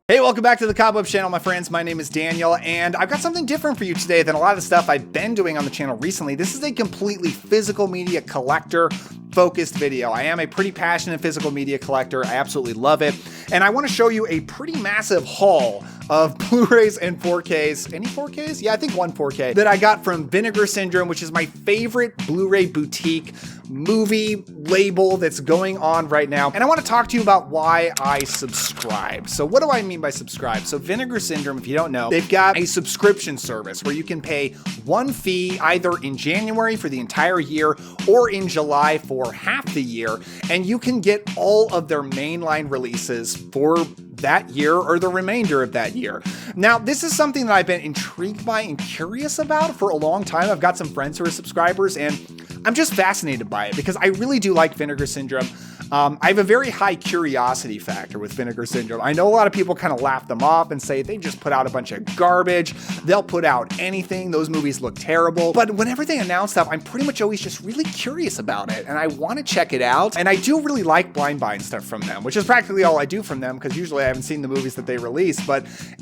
Hey, welcome back to the Cobweb channel, my friends. My name is Daniel, and I've got something different for you today than a lot of the stuff I've been doing on the channel recently. This is a completely physical media collector focused video. I am a pretty passionate physical media collector. I absolutely love it. And I want to show you a pretty massive haul of Blu-rays and 4Ks. Any 4Ks? Yeah, I think one 4K that I got from Vinegar Syndrome, which is my favorite Blu-ray boutique movie label that's going on right now. And I want to talk to you about why I subscribe. So what do I mean by subscribe? So Vinegar Syndrome, if you don't know, they've got a subscription service where you can pay one fee either in January for the entire year or in July for half the year, and you can get all of their mainline releases for that year or the remainder of that year. Now, this is something that I've been intrigued by and curious about for a long time. I've got some friends who are subscribers, and I'm just fascinated by it because I really do like Vinegar Syndrome. I have a very high curiosity factor with Vinegar Syndrome. I know a lot of people kind of laugh them off and say they just put out a bunch of garbage. They'll put out anything. Those movies look terrible. But whenever they announce stuff, I'm pretty much always just really curious about it, and I want to check it out. And I do really like blind buying stuff from them, which is practically all I do from them because usually I haven't seen the movies that they release.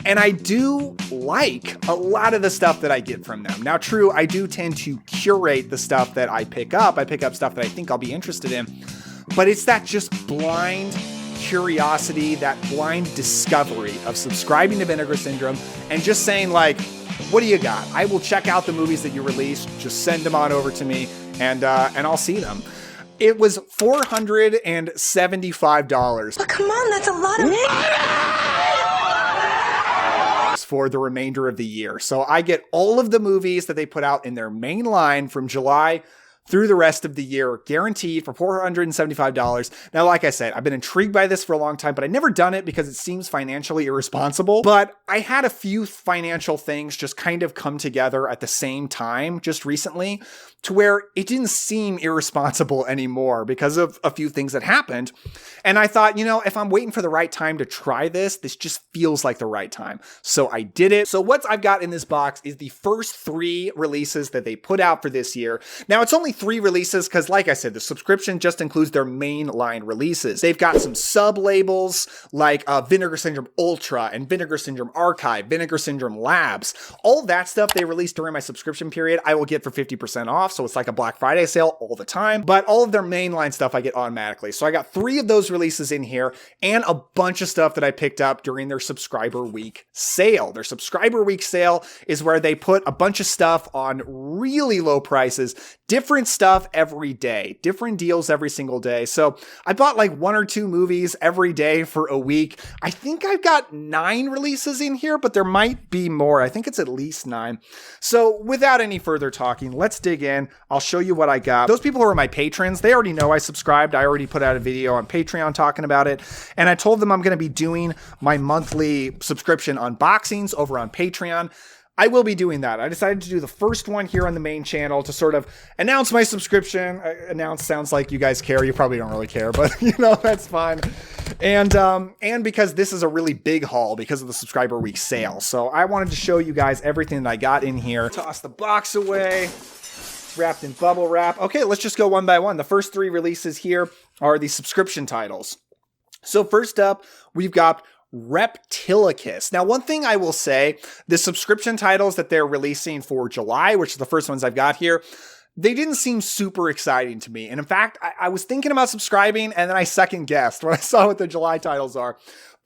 And I do like a lot of the stuff that I get from them. Now, true, I do tend to curate the stuff that I pick up. I pick up stuff that I think I'll be interested in. But it's that just blind curiosity, that blind discovery of subscribing to Vinegar Syndrome and just saying, like, what do you got? I will check out the movies that you release. Just send them on over to me and I'll see them. It was $475. But come on, that's a lot of money For the remainder of the year. So I get all of the movies that they put out in their main line from July through the rest of the year, guaranteed for $475. Now, like I said, I've been intrigued by this for a long time, but I've never done it because it seems financially irresponsible. But I had a few financial things just kind of come together at the same time just recently to where it didn't seem irresponsible anymore because of a few things that happened. And I thought, you know, if I'm waiting for the right time to try this, this just feels like the right time. So I did it. So what I've got in this box is the first 3 releases that they put out for this year. Now, it's only 3 releases because, like I said, the subscription just includes their main line releases. They've got some sub-labels like Vinegar Syndrome Ultra and Vinegar Syndrome Archive, Vinegar Syndrome Labs. All that stuff they released during my subscription period, I will get for 50% off. So it's like a Black Friday sale all the time. But all of their mainline stuff I get automatically. So I got 3 of those releases in here and a bunch of stuff that I picked up during their subscriber week sale. Their subscriber week sale is where they put a bunch of stuff on really low prices, different stuff every day, different deals every single day. So I bought like 1 or 2 movies every day for a week. I think I've got 9 releases in here, but there might be more. I think it's at least 9. So without any further talking, let's dig in. I'll show you what I got. Those people who are my patrons, they already know I subscribed. I already put out a video on Patreon talking about it. And I told them I'm going to be doing my monthly subscription unboxings over on Patreon. I will be doing that. I decided to do the first one here on the main channel to sort of announce my subscription. Announce sounds like you guys care. You probably don't really care, but you know, that's fine. And because this is a really big haul because of the subscriber week sale. So I wanted to show you guys everything that I got in here. Toss the box away. It's wrapped in bubble wrap. Okay, let's just go one by one. The first 3 releases here are the subscription titles. So first up, we've got Reptilicus. Now, one thing I will say, the subscription titles that they're releasing for July, which are the first ones I've got here, they didn't seem super exciting to me. And in fact, I was thinking about subscribing and then I second guessed when I saw what the July titles are.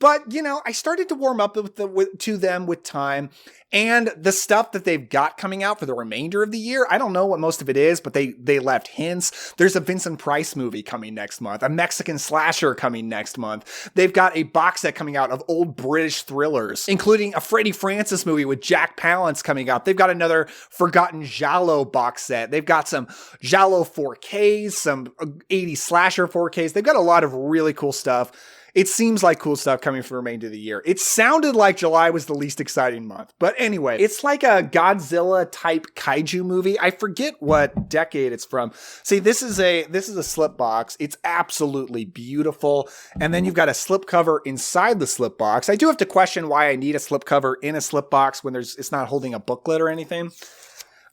But, you know, I started to warm up to them with time, and the stuff that they've got coming out for the remainder of the year, I don't know what most of it is, but they left hints. There's a Vincent Price movie coming next month, a Mexican slasher coming next month. They've got a box set coming out of old British thrillers, including a Freddie Francis movie with Jack Palance coming out. They've got another Forgotten Giallo box set. They've got some Giallo 4Ks, some 80s slasher 4Ks. They've got a lot of really cool stuff. It seems like cool stuff coming for the remainder of the year. It sounded like July was the least exciting month. But anyway, it's like a Godzilla type kaiju movie. I forget what decade it's from. See, this is a slip box. It's absolutely beautiful. And then you've got a slip cover inside the slip box. I do have to question why I need a slip cover in a slip box when it's not holding a booklet or anything.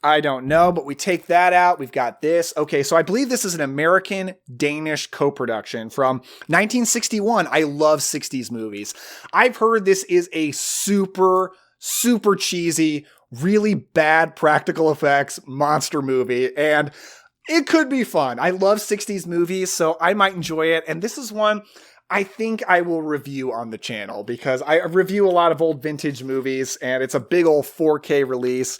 I don't know, but we take that out. We've got this. Okay, so I believe this is an American-Danish co-production from 1961. I love 60s movies. I've heard this is a super cheesy, really bad practical effects monster movie, and it could be fun. I love 60s movies, so I might enjoy it, and this is one I think I will review on the channel because I review a lot of old vintage movies, and it's a big old 4K release.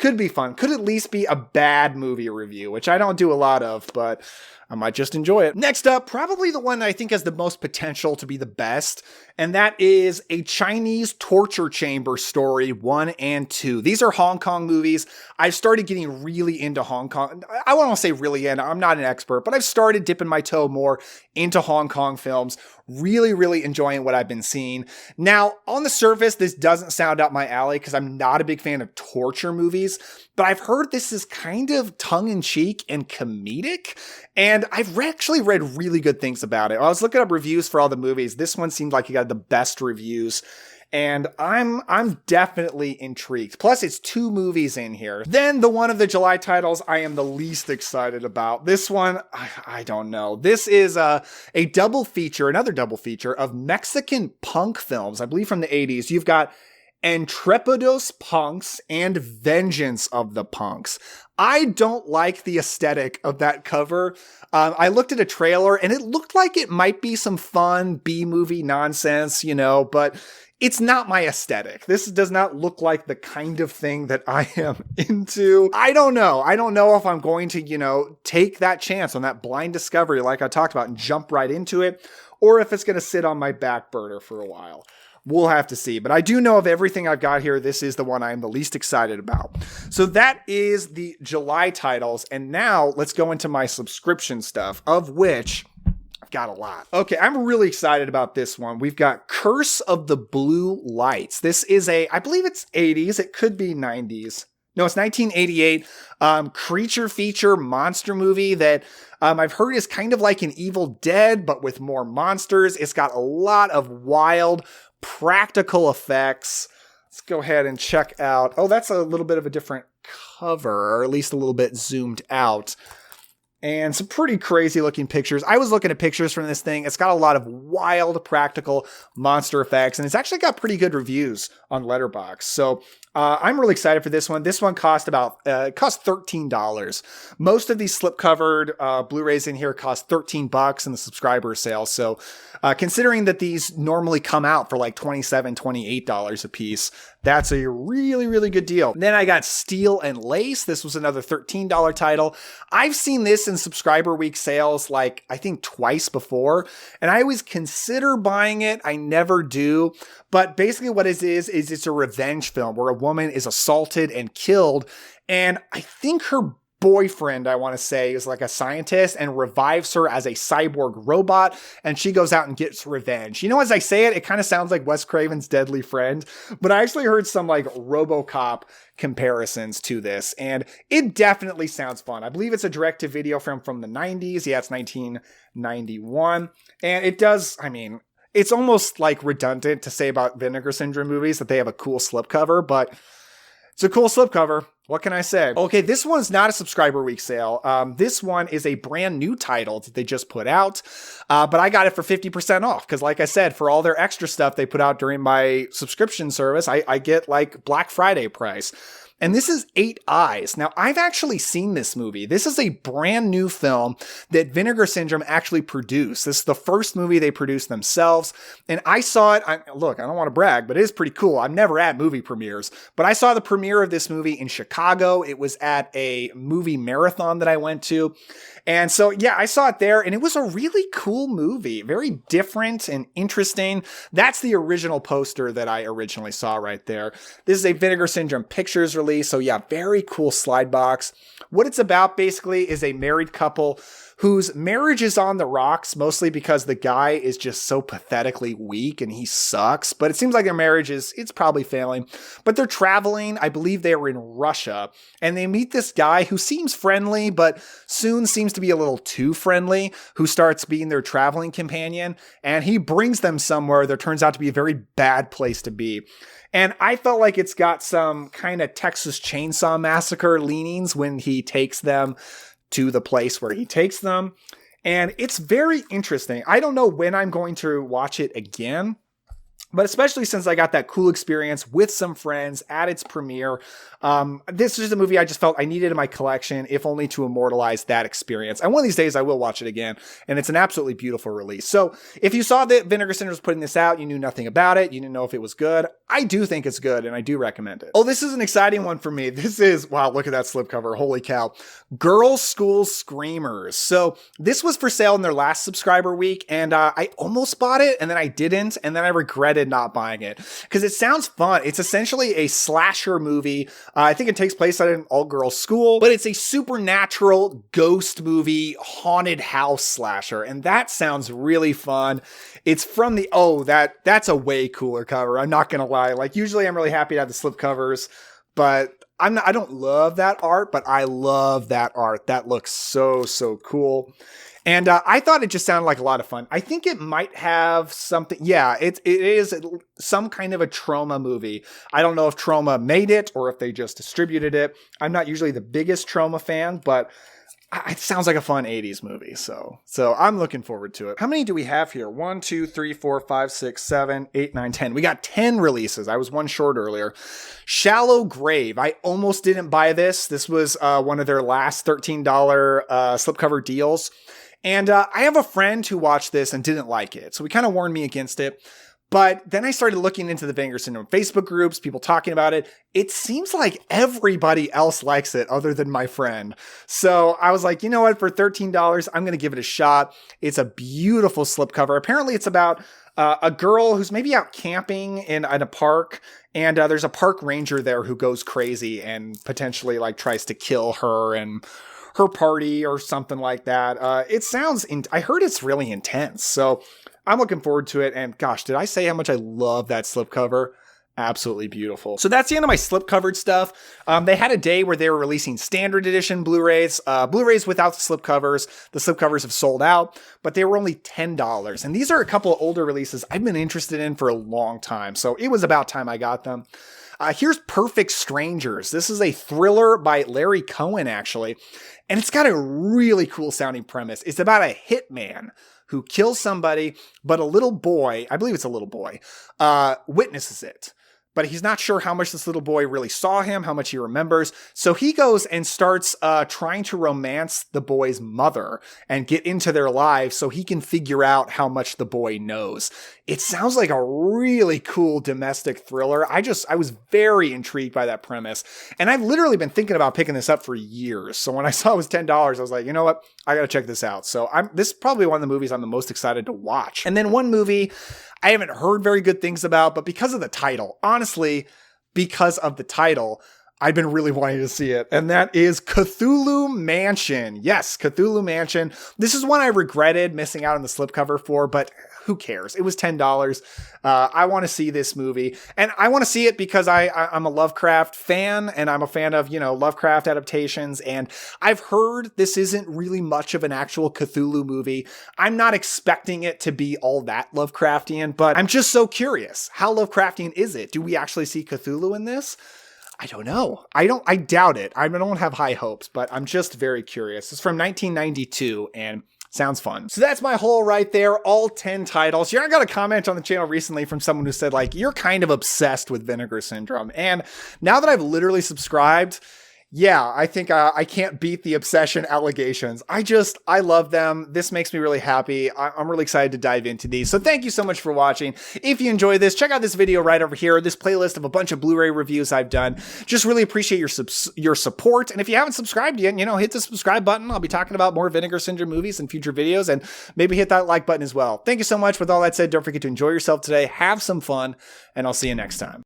Could be fun. Could at least be a bad movie review, which I don't do a lot of, but I might just enjoy it. Next up, probably the one that I think has the most potential to be the best, and that is A Chinese Torture Chamber Story 1 and 2. These are Hong Kong movies. I've started getting really into Hong Kong. I won't say really in, I'm not an expert, but I've started dipping my toe more into Hong Kong films. Really enjoying what I've been seeing. Now, on the surface, this doesn't sound up my alley because I'm not a big fan of torture movies, but I've heard this is kind of tongue-in-cheek and comedic, and I've actually read really good things about it. I was looking up reviews for all the movies. This one seemed like it got the best reviews, and I'm definitely intrigued. Plus, it's 2 movies in here. Then the one of the July titles I am the least excited about. This one, I don't know. This is a double feature, another double feature of Mexican punk films, I believe from the 80s. You've got Entrepados Punks and Vengeance of the Punks. I don't like the aesthetic of that cover. I looked at a trailer and it looked like it might be some fun B-movie nonsense, but it's not my aesthetic. This does not look like the kind of thing that I am into. I don't know. I don't know if I'm going to, take that chance on that blind discovery like I talked about and jump right into it, or if it's going to sit on my back burner for a while. We'll have to see. But I do know of everything I've got here, this is the one I'm the least excited about. So that is the July titles. And now let's go into my subscription stuff, of which I've got a lot. Okay, I'm really excited about this one. We've got Curse of the Blue Lights. This is I believe it's 80s. It could be 90s. No, it's 1988 creature feature monster movie that I've heard is kind of like an Evil Dead, but with more monsters. It's got a lot of wild practical effects. Let's go ahead and check out. Oh, that's a little bit of a different cover, or at least a little bit zoomed out. And some pretty crazy looking pictures. I was looking at pictures from this thing. It's got a lot of wild practical monster effects, and it's actually got pretty good reviews on Letterboxd. So I'm really excited for this one. This one cost $13. Most of these slipcovered Blu-rays in here cost $13 in the subscriber sale. So considering that these normally come out for like $27, $28 a piece, that's a really good deal. Then I got Steel and Lace. This was another $13 title. I've seen this in subscriber week sales like I think twice before, and I always consider buying it. I never do. But basically what it is it's a revenge film where a woman is assaulted and killed, and I think her boyfriend, I want to say, is like a scientist and revives her as a cyborg robot, and she goes out and gets revenge. As I say it kind of sounds like Wes Craven's Deadly Friend, but I actually heard some like RoboCop comparisons to this, and it definitely sounds fun. I believe it's a direct-to-video film from the 90s. Yeah, it's 1991, and it does, it's almost like redundant to say about Vinegar Syndrome movies that they have a cool slipcover, but it's a cool slipcover. What can I say? Okay, this one's not a subscriber week sale. This one is a brand new title that they just put out, but I got it for 50% off because, like I said, for all their extra stuff they put out during my subscription service, I get like Black Friday price. And this is Eight Eyes. Now, I've actually seen this movie. This is a brand new film that Vinegar Syndrome actually produced. This is the first movie they produced themselves. And I saw it. Look, I don't want to brag, but it is pretty cool. I'm never at movie premieres, but I saw the premiere of this movie in Chicago. It was at a movie marathon that I went to. And so, yeah, I saw it there, and it was a really cool movie. Very different and interesting. That's the original poster that I originally saw right there. This is a Vinegar Syndrome Pictures release. So yeah, very cool slide box. What it's about basically is a married couple whose marriage is on the rocks, mostly because the guy is just so pathetically weak and he sucks. But it seems like their marriage it's probably failing. But they're traveling. I believe they were in Russia, and they meet this guy who seems friendly, but soon seems to be a little too friendly, who starts being their traveling companion. And he brings them somewhere that turns out to be a very bad place to be. And I felt like it's got some kind of Texas Chainsaw Massacre leanings when he takes them to the place where he takes them. And it's very interesting. I don't know when I'm going to watch it again, but especially since I got that cool experience with some friends at its premiere. This is a movie I just felt I needed in my collection, if only to immortalize that experience. And one of these days I will watch it again, and it's an absolutely beautiful release. So if you saw that Vinegar Syndrome was putting this out, you knew nothing about it, you didn't know if it was good, I do think it's good, and I do recommend it. Oh, this is an exciting one for me. This is, wow, look at that slipcover. Holy cow. Girls' School Screamers. So this was for sale in their last subscriber week, and I almost bought it, and then I didn't, and then I regretted not buying it because it sounds fun. It's essentially a slasher movie. I think it takes place at an all-girls school, but it's a supernatural ghost movie, haunted house slasher, and that sounds really fun. It's from the, that's a way cooler cover. I'm not gonna lie. Like, usually I'm really happy to have the slip covers, but I don't love that art, but I love that art. That looks so cool. And I thought it just sounded like a lot of fun. I think it might have something. Yeah, it is some kind of a Troma movie. I don't know if Troma made it or if they just distributed it. I'm not usually the biggest Troma fan, but it sounds like a fun 80s movie. So I'm looking forward to it. How many do we have here? 1, 2, 3, 4, 5, 6, 7, 8, 9, 10. We got 10 releases. I was one short earlier. Shallow Grave. I almost didn't buy this. This was one of their last $13 slipcover deals. And I have a friend who watched this and didn't like it. So he kind of warned me against it. But then I started looking into the Vinegar Syndrome Facebook groups, people talking about it. It seems like everybody else likes it other than my friend. So I was like, you know what? For $13, I'm going to give it a shot. It's a beautiful slipcover. Apparently it's about a girl who's maybe out camping in a park. And there's a park ranger there who goes crazy and potentially like tries to kill her and her party or something like that. It sounds, I heard it's really intense. So I'm looking forward to it. And gosh, did I say how much I love that slipcover? Absolutely beautiful. So that's the end of my slipcovered stuff. They had a day where they were releasing standard edition Blu-rays, Blu-rays without the slipcovers. The slipcovers have sold out, but they were only $10. And these are a couple of older releases I've been interested in for a long time. So it was about time I got them. Here's Perfect Strangers. This is a thriller by Larry Cohen, actually. And it's got a really cool sounding premise. It's about a hitman who kills somebody, but a little boy, I believe it's a little boy, witnesses it. But he's not sure how much this little boy really saw him, how much he remembers. So he goes and starts trying to romance the boy's mother and get into their lives so he can figure out how much the boy knows. It sounds like a really cool domestic thriller. I was very intrigued by that premise. And I've literally been thinking about picking this up for years. So when I saw it was $10, I was like, you know what? I got to check this out. So this is probably one of the movies I'm the most excited to watch. And then one movie I haven't heard very good things about, but because of the title, honestly, because of the title, I've been really wanting to see it. And that is Cthulhu Mansion. Yes, Cthulhu Mansion. This is one I regretted missing out on the slipcover for, but who cares? It was $10. I want to see this movie, and I want to see it because I'm a Lovecraft fan, and I'm a fan of, Lovecraft adaptations. And I've heard this isn't really much of an actual Cthulhu movie. I'm not expecting it to be all that Lovecraftian, but I'm just so curious. How Lovecraftian is it? Do we actually see Cthulhu in this? I don't know. I doubt it. I don't have high hopes, but I'm just very curious. It's from 1992 and sounds fun. So that's my haul right there. All 10 titles. I got a comment on the channel recently from someone who said, like, you're kind of obsessed with Vinegar Syndrome. And now that I've literally subscribed, yeah, I think I can't beat the obsession allegations. I love them. This makes me really happy. I'm really excited to dive into these. So thank you so much for watching. If you enjoyed this, check out this video right over here, this playlist of a bunch of Blu-ray reviews I've done. Just really appreciate your support. And if you haven't subscribed yet, hit the subscribe button. I'll be talking about more Vinegar Syndrome movies in future videos, and maybe hit that like button as well. Thank you so much. With all that said, don't forget to enjoy yourself today. Have some fun, and I'll see you next time.